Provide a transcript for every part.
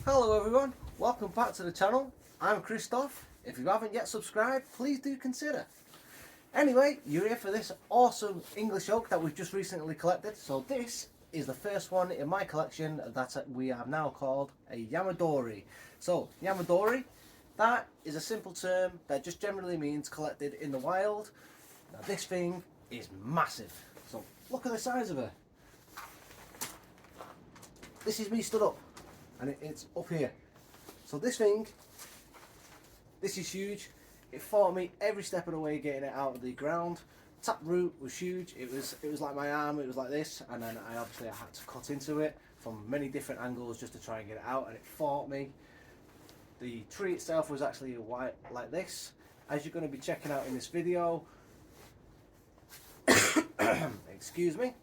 Hello everyone, welcome back to the channel. I'm Christoph. If you haven't yet subscribed, please do consider. Anyway, you're here for this awesome English oak that we've just recently collected. So this is the first one in my collection that we have now called a Yamadori. So Yamadori, that is a simple term that just generally means collected in the wild. Now this thing is massive. So look at the size of her. This is me stood up. And it's up here. So this thing, this is huge. It fought me every step of the way getting it out of the ground. Tap root was huge. It was like my arm. It was like this, and then I had to cut into it from many different angles just to try and get it out, and it fought me. The tree itself was actually white like this, as you're going to be checking out in this video. Excuse me.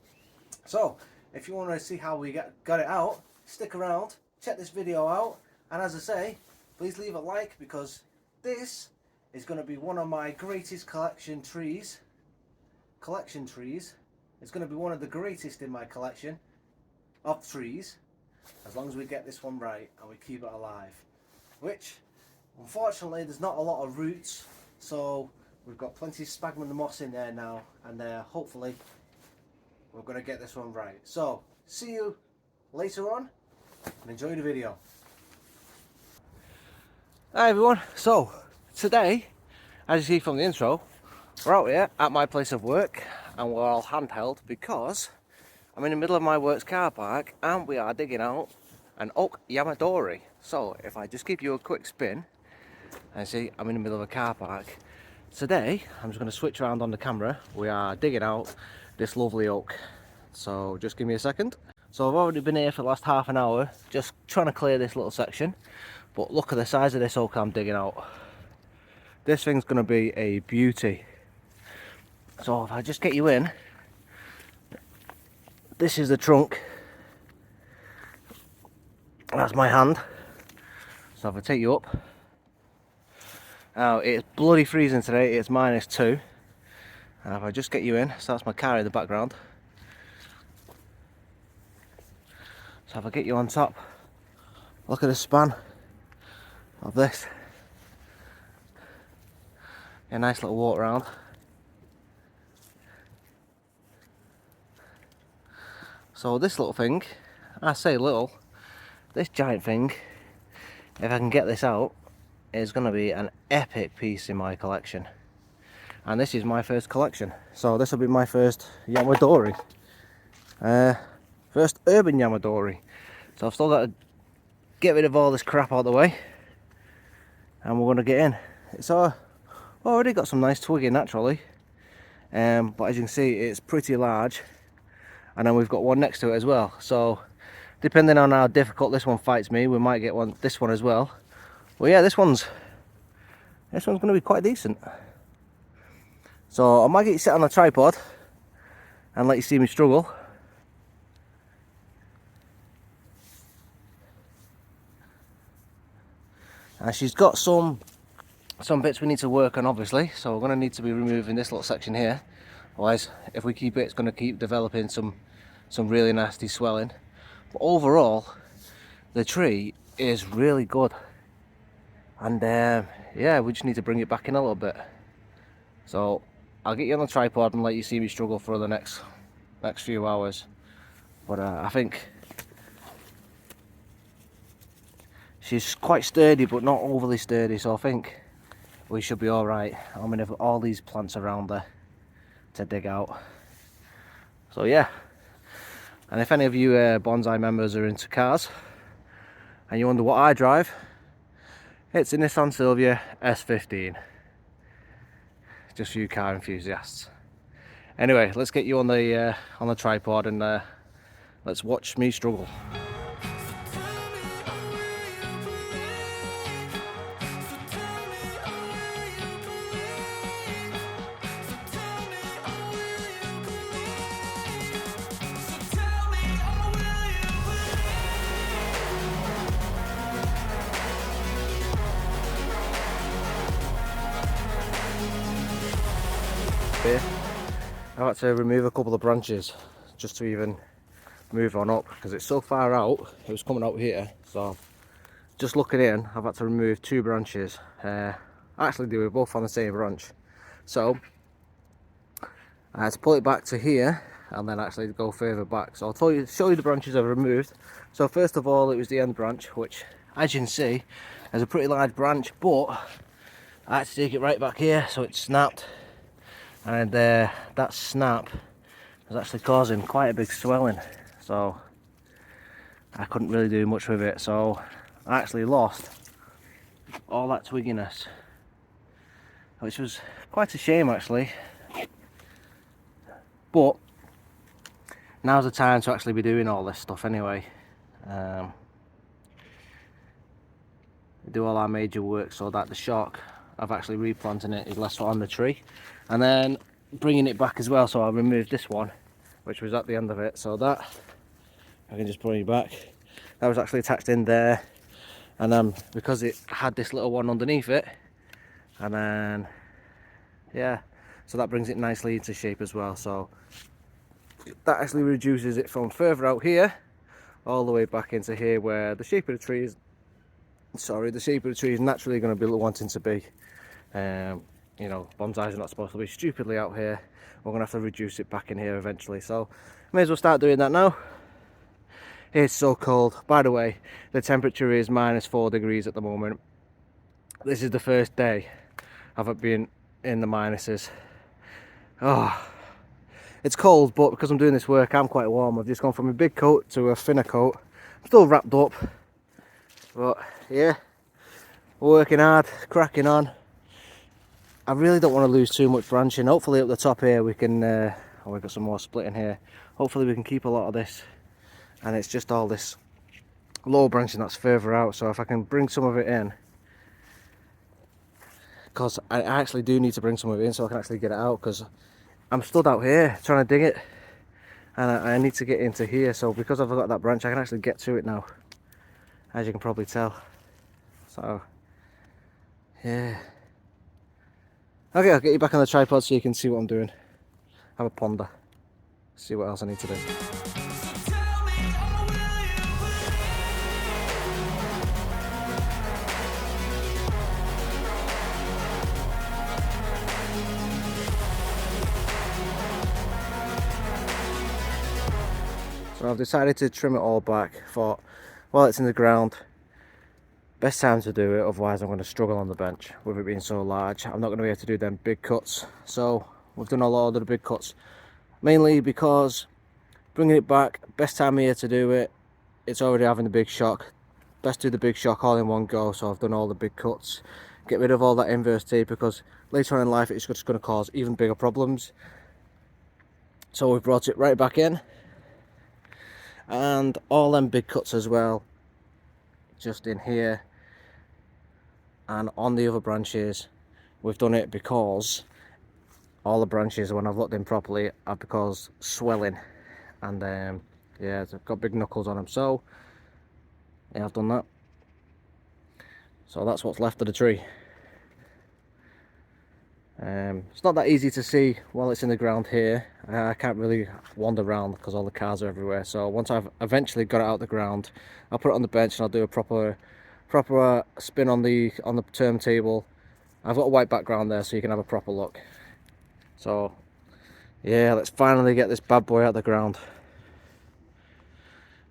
So if you want to see how we got it out, stick around. Check this video out, and as I say, please leave a like, because this is going to be one of my greatest collection trees. It's going to be one of the greatest in my collection of trees, as long as we get this one right and we keep it alive. Which, unfortunately, there's not a lot of roots, so we've got plenty of sphagnum moss in there now, and hopefully we're going to get this one right. So, see you later on. And enjoy the video. Hi everyone, so today, as you see from the intro, we're out here at my place of work and we're all handheld because I'm in the middle of my work's car park and we are digging out an oak Yamadori. So if I just give you a quick spin and see I'm in the middle of a car park, today I'm just going to switch around on the camera. We are digging out this lovely oak, so just give me a second. So I've already been here for the last half an hour just trying to clear this little section, but look at the size of this oak I'm digging out. This thing's going to be a beauty. So if I just get you in, this is the trunk, that's my hand. So if I take you up, now it's bloody freezing today, it's -2, and if I just get you in, so that's my car in the background. So if I get you on top, look at the span of this. A nice little walk around. So this little thing, I say little, this giant thing, if I can get this out, is going to be an epic piece in my collection. And this is my first collection, so this will be my first Yamadori. First urban Yamadori. So I've still got to get rid of all this crap out of the way, and we're going to get in. It's already got some nice twigging naturally, but as you can see it's pretty large, and then we've got one next to it as well. So depending on how difficult this one fights me, we might get this one as well. Well, yeah, this one's going to be quite decent. So I might get you set on a tripod and let you see me struggle. And she's got some bits we need to work on, obviously, so we're going to need to be removing this little section here. Otherwise, if we keep it, it's going to keep developing some really nasty swelling. But overall, the tree is really good, and yeah, we just need to bring it back in a little bit. So I'll get you on the tripod and let you see me struggle for the next few hours. But I think she's quite sturdy, but not overly sturdy, so I think we should be alright. I mean, I've got all these plants around there to dig out. So yeah, and if any of you Bonsai members are into cars and you wonder what I drive, it's a Nissan Silvia S15. Just for you car enthusiasts. Anyway, let's get you on the tripod and let's watch me struggle. Here, I've had to remove a couple of branches just to even move on up, because it's so far out. It was coming out here, so just looking in, I've had to remove 2 branches. Actually, they were both on the same branch. So I had to pull it back to here and then actually go further back. So I'll show you the branches I've removed. So first of all, it was the end branch, which, as you can see, is a pretty large branch, but I had to take it right back here, so it snapped. And that snap was actually causing quite a big swelling. So I couldn't really do much with it. So I actually lost all that twigginess, which was quite a shame actually. But now's the time to actually be doing all this stuff anyway. Do all our major work so that the shock of actually replanting it is less on the tree, and then bringing it back as well. So I removed this one, which was at the end of it, so that I can just bring it back. That was actually attached in there, and because it had this little one underneath it, and then yeah, so that brings it nicely into shape as well. So that actually reduces it from further out here all the way back into here, where the shape of the tree is naturally going to be wanting to be. You know, bonsais are not supposed to be stupidly out here. We're going to have to reduce it back in here eventually, so may as well start doing that now. It's so cold. By the way, the temperature is -4 degrees at the moment. This is the first day I've been in the minuses. Oh, it's cold, but because I'm doing this work, I'm quite warm. I've just gone from a big coat to a thinner coat. I'm still wrapped up, but yeah, we're working hard, cracking on. I really don't want to lose too much branching. Hopefully up the top here we can, oh, we've got some more splitting here. Hopefully we can keep a lot of this, and it's just all this low branching that's further out. So if I can bring some of it in, because I actually do need to bring some of it in so I can actually get it out, because I'm stood out here trying to dig it, and I need to get into here. So because I've got that branch, I can actually get to it now, as you can probably tell. So yeah, okay, I'll get you back on the tripod so you can see what I'm doing. Have a ponder, see what else I need to do. So I've decided to trim it all back. Thought, while it's in the ground, best time to do it, otherwise I'm going to struggle on the bench with it being so large. I'm not going to be able to do them big cuts, so we've done a lot of the big cuts, mainly because bringing it back, best time of year to do it, it's already having the big shock. Best do the big shock all in one go. So I've done all the big cuts, get rid of all that inverse tape, because later on in life it's just going to cause even bigger problems. So we've brought it right back in, and all them big cuts as well, just in here and on the other branches. We've done it because all the branches, when I've looked in properly, have caused swelling, and yeah, they've got big knuckles on them. So yeah, I've done that. So that's what's left of the tree. It's not that easy to see while it's in the ground here. I can't really wander around because all the cars are everywhere. So once I've eventually got it out the ground, I'll put it on the bench and I'll do a proper spin on the turntable. I've got a white background there so you can have a proper look. So yeah, let's finally get this bad boy out the ground.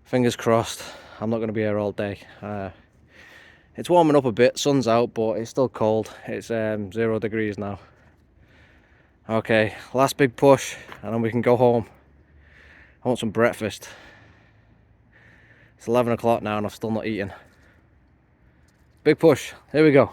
Fingers crossed. I'm not going to be here all day. It's warming up a bit, sun's out, but it's still cold. It's 0 degrees now. Okay, last big push and then we can go home. I want some breakfast. It's 11 o'clock now and I've still not eaten. Big push, here we go.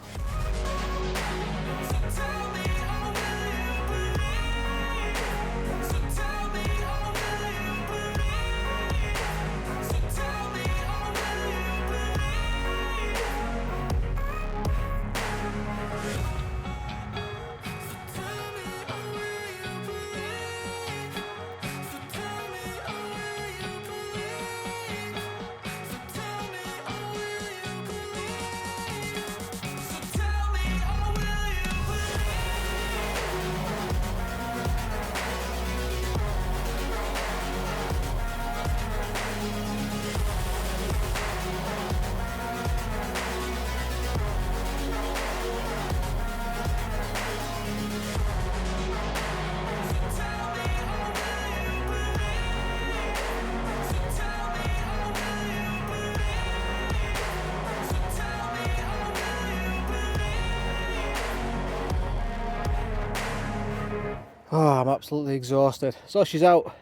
Oh, I'm absolutely exhausted. So she's out.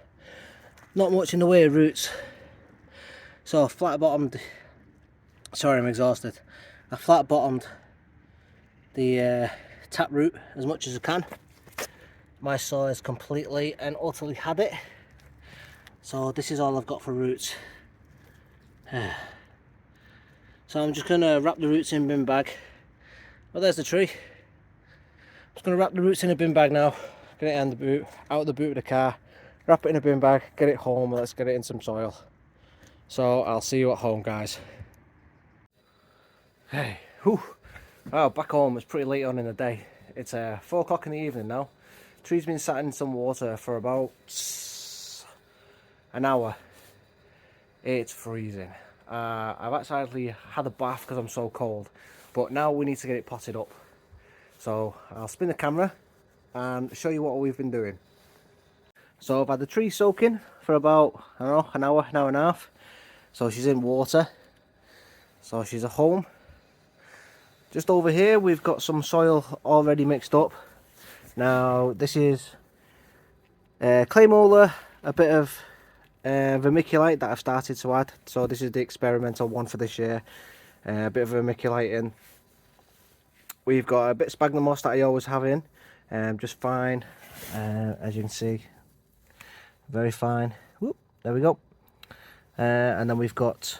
Not much in the way of roots. So flat bottomed. Sorry, I'm exhausted. I flat bottomed the tap root as much as I can. My soil has completely and utterly had it. So this is all I've got for roots. So I'm just going to wrap the roots in a bin bag. Oh, there's the tree. I'm just going to wrap the roots in a bin bag now. Get it in the boot, out of the boot of the car. Wrap it in a bin bag, get it home, let's get it in some soil. So I'll see you at home, guys. Hey, whew. Oh, back home. It's pretty late on in the day. It's 4 o'clock in the evening now. Tree's been sat in some water for about an hour. It's freezing. I've actually had a bath because I'm so cold, but now we need to get it potted up. So I'll spin the camera and show you what we've been doing. So I've had the tree soaking for about, I don't know, an hour and a half. So she's in water. So she's at home. Just over here we've got some soil already mixed up. Now this is clay molar, a bit of vermiculite that I've started to add. So this is the experimental one for this year. A bit of vermiculite in. We've got a bit of sphagnum moss that I always have in. Just fine, as you can see. Very fine. Whoop, there we go. And then we've got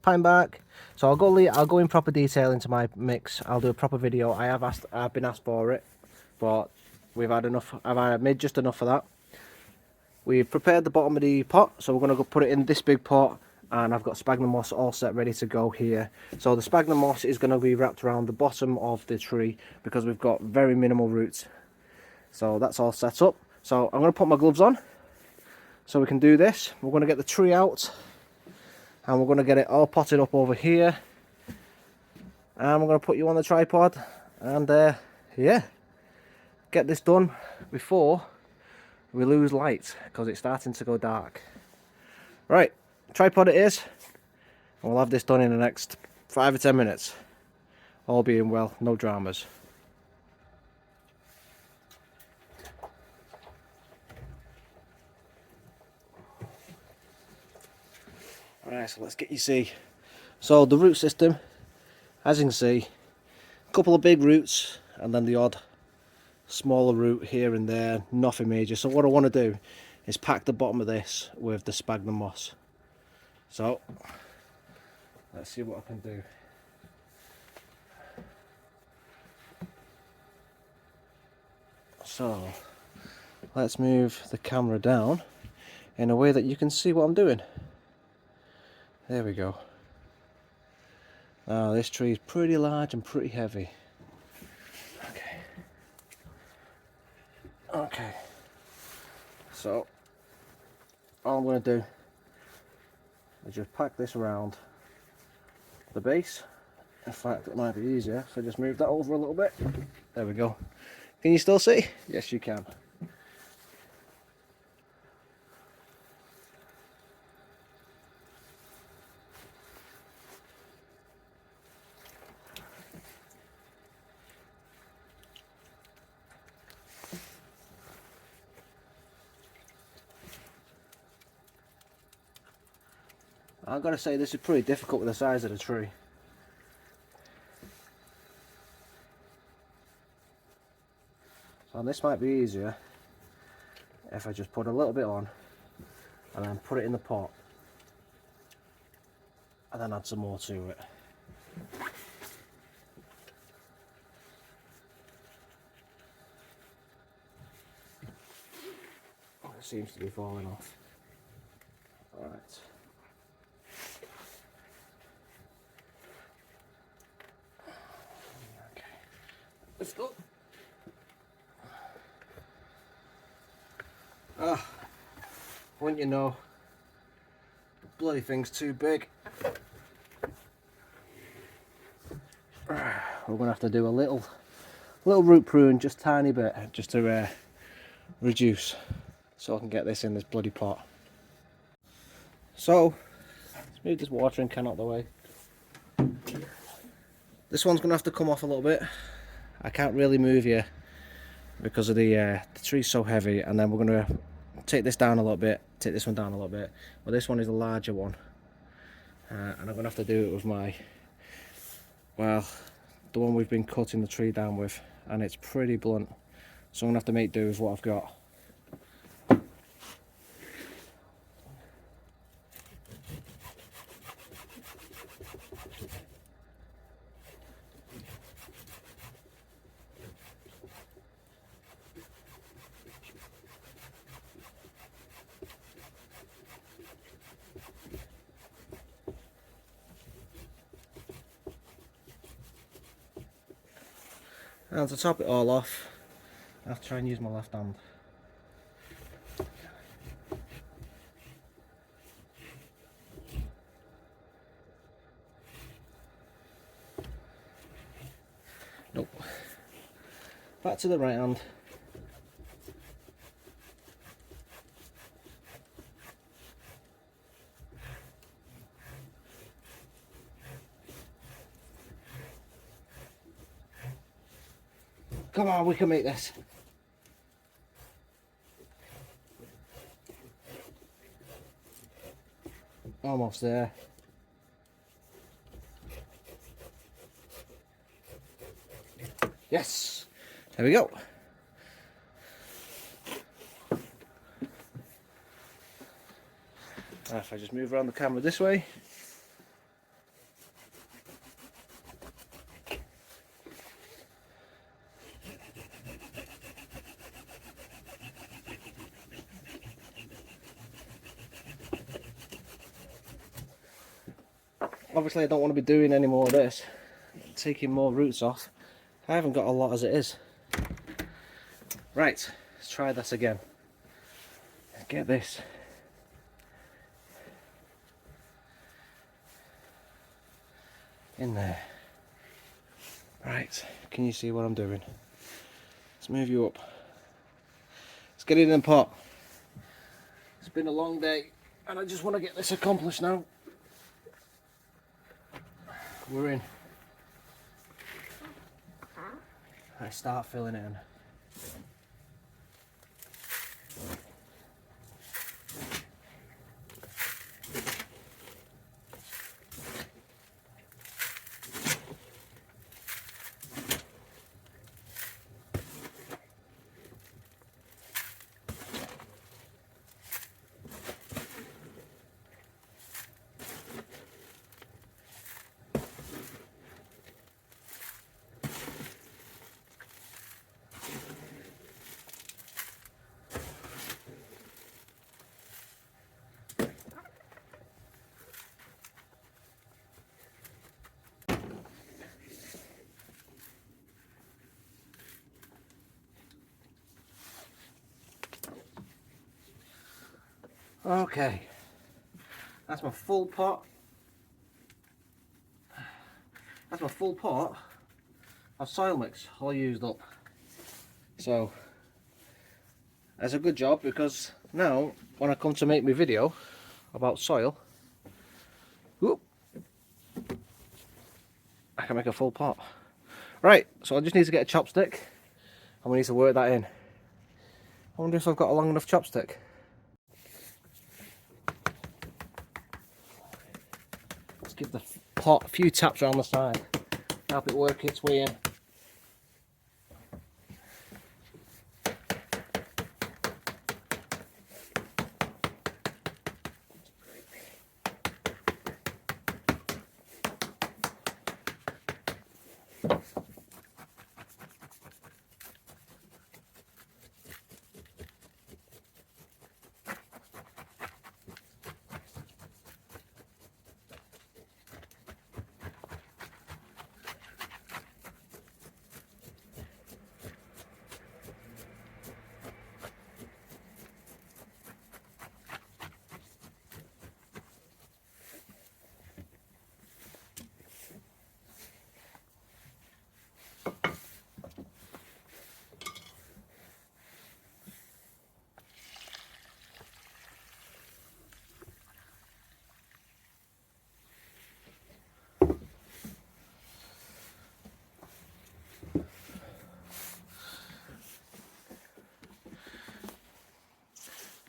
pine bark. So I'll go in proper detail into my mix. I'll do a proper video. I've been asked for it, but we've had enough. I've made just enough of that. We've prepared the bottom of the pot, so we're going to go put it in this big pot, and I've got sphagnum moss all set ready to go here. So the sphagnum moss is going to be wrapped around the bottom of the tree because we've got very minimal roots. So that's all set up. So I'm going to put my gloves on so we can do this. We're going to get the tree out and we're going to get it all potted up over here, and we're going to put you on the tripod and yeah, get this done before we lose light because it's starting to go dark. Right, tripod it is, and we'll have this done in the next 5 or 10 minutes, all being well, no dramas. Alright, so let's get you see. So the root system, as you can see, a couple of big roots and then the odd smaller root here and there, nothing major. So what I want to do is pack the bottom of this with the sphagnum moss. So let's see what I can do. So let's move the camera down in a way that you can see what I'm doing. There we go. Now this tree is pretty large and pretty heavy. Okay. So all I'm going to do is just pack this around the base. In fact, it might be easier if I just move that over a little bit. There we go. Can you still see? Yes, you can. I've got to say, this is pretty difficult with the size of the tree. So this might be easier if I just put a little bit on and then put it in the pot and then add some more to it. Oh, it seems to be falling off. Alright. Okay. Let's go. Ah, wouldn't you know, the bloody thing's too big. We're going to have to do a little root prune, just a tiny bit, just to reduce, so I can get this in this bloody pot. So, let's move this watering can out of the way. This one's going to have to come off a little bit. I can't really move you because of the tree's so heavy, and then we're going to take this down a little bit, take this one down a little bit. Well, this one is a larger one, and I'm going to have to do it with my, well, the one we've been cutting the tree down with, and it's pretty blunt, so I'm going to have to make do with what I've got. And to top it all off, I have to try and use my left hand. Nope. Back to the right hand. Come on, we can make this. Almost there. Yes, there we go. Now if I just move around the camera this way. Obviously I don't want to be doing any more of this, taking more roots off. I haven't got a lot as it is. Right, let's try this again. Let's get this. In there. Right, can you see what I'm doing? Let's move you up. Let's get it in the pot. It's been a long day and I just want to get this accomplished now. We're in. I start filling it in. Okay, that's my full pot. That's my full pot of soil mix all used up. So that's a good job, because now when I come to make my video about soil, whoop, I can make a full pot. Right, so I just need to get a chopstick and we need to work that in. I wonder if I've got a long enough chopstick. Let's give the pot a few taps around the side, help it work its way in.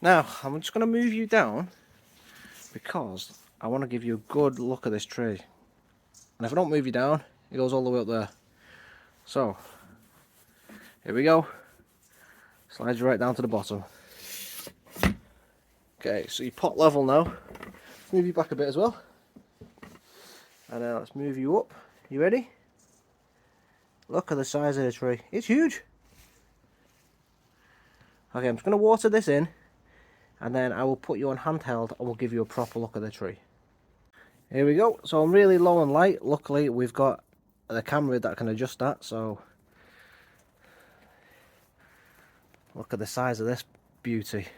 Now, I'm just going to move you down because I want to give you a good look at this tree. And if I don't move you down, it goes all the way up there. So, here we go. Slides you right down to the bottom. Okay, so you're pot level now. Let's move you back a bit as well. And now let's move you up. You ready? Look at the size of the tree. It's huge. Okay, I'm just going to water this in. And then I will put you on handheld and we'll give you a proper look at the tree. Here we go. So I'm really low on light. Luckily, we've got the camera that can adjust that. So look at the size of this beauty.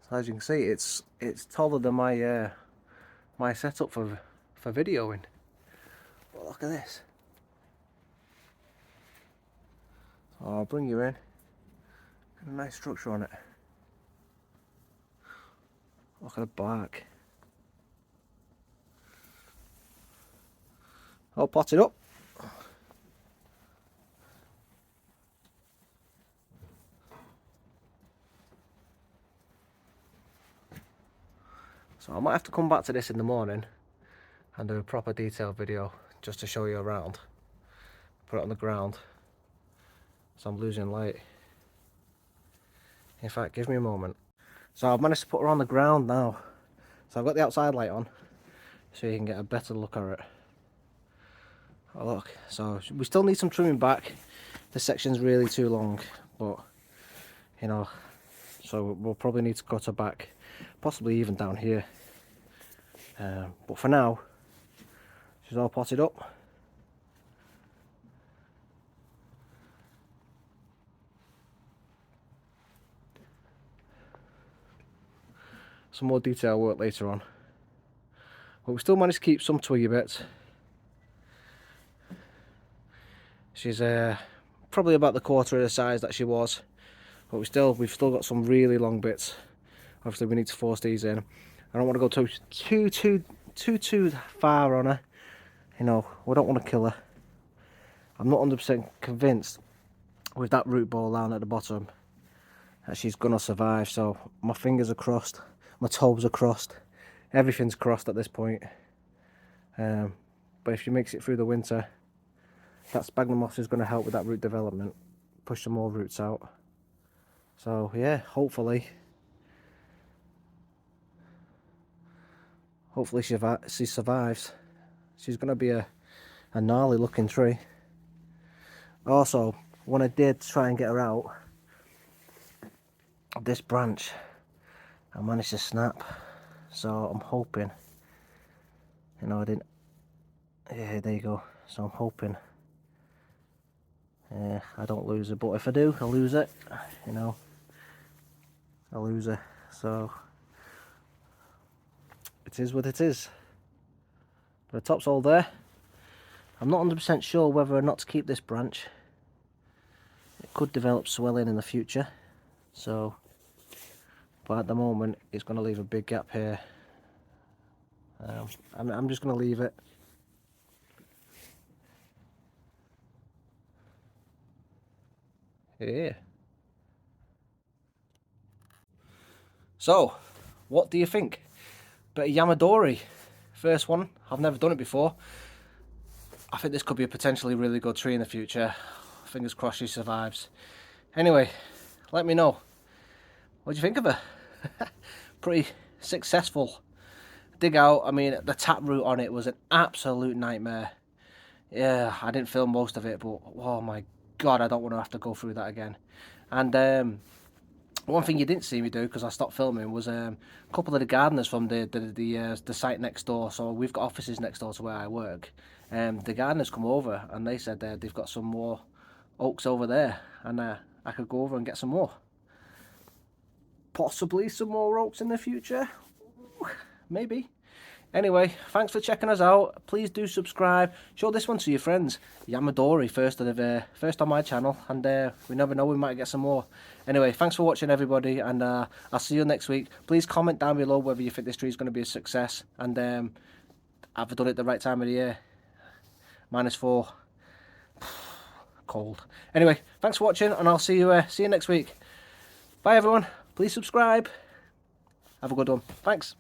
So as you can see, it's taller than my my setup for videoing. But look at this. So I'll bring you in. A nice structure on it. Look at the bark. All potted up. So I might have to come back to this in the morning and do a proper detailed video just to show you around. Put it on the ground. So I'm losing light. In fact, give me a moment. So I've managed to put her on the ground now. So I've got the outside light on so you can get a better look at it. Oh look, so we still need some trimming back. This section's really too long, but you know, so we'll probably need to cut her back, possibly even down here. But for now, she's all potted up. Some more detail work later on. But we still managed to keep some twiggy bits. She's probably about the quarter of the size that she was, but we've still got some really long bits. Obviously we need to force these in. I don't want to go too far on her. You know, we don't want to kill her. I'm not 100% convinced with that root ball down at the bottom that she's gonna survive, so my fingers are crossed, my toes are crossed, everything's crossed at this point. But if she makes it through the winter, that sphagnum moss is going to help with that root development, push some more roots out. So yeah, hopefully she survives. She's going to be a gnarly looking tree. Also, when I did try and get her out, this branch I managed to snap, so I'm hoping, you know, I didn't, yeah, there you go. So I'm hoping I don't lose her, but if I do, I'll lose it, you know, I'll lose her. So it is what it is. But the top's all there. I'm not 100% sure whether or not to keep this branch. It could develop swelling in the future, so, but at the moment it's going to leave a big gap here. I'm just going to leave it. Yeah. So, what do you think? Bit of Yamadori. First one, I've never done it before. I think this could be a potentially really good tree in the future. Fingers crossed she survives. Anyway, let me know. What do you think of her? Pretty successful dig out. I mean, the taproot on it was an absolute nightmare. Yeah, I didn't film most of it, but oh my god, I don't want to have to go through that again. And one thing you didn't see me do, because I stopped filming, was a couple of the gardeners from the site next door. So we've got offices next door to where I work. The gardeners come over and they said they've got some more oaks over there, and I could go over and get some more. Possibly some more oaks in the future. Maybe. Anyway, thanks for checking us out. Please do subscribe. Show this one to your friends. Yamadori first on my channel, and we never know, we might get some more. Anyway, thanks for watching everybody, and I'll see you next week. Please comment down below whether you think this tree is going to be a success, and have I done it the right time of the year? -4. cold. Anyway, thanks for watching, and I'll see you next week. Bye everyone. Please subscribe. Have a good one. Thanks.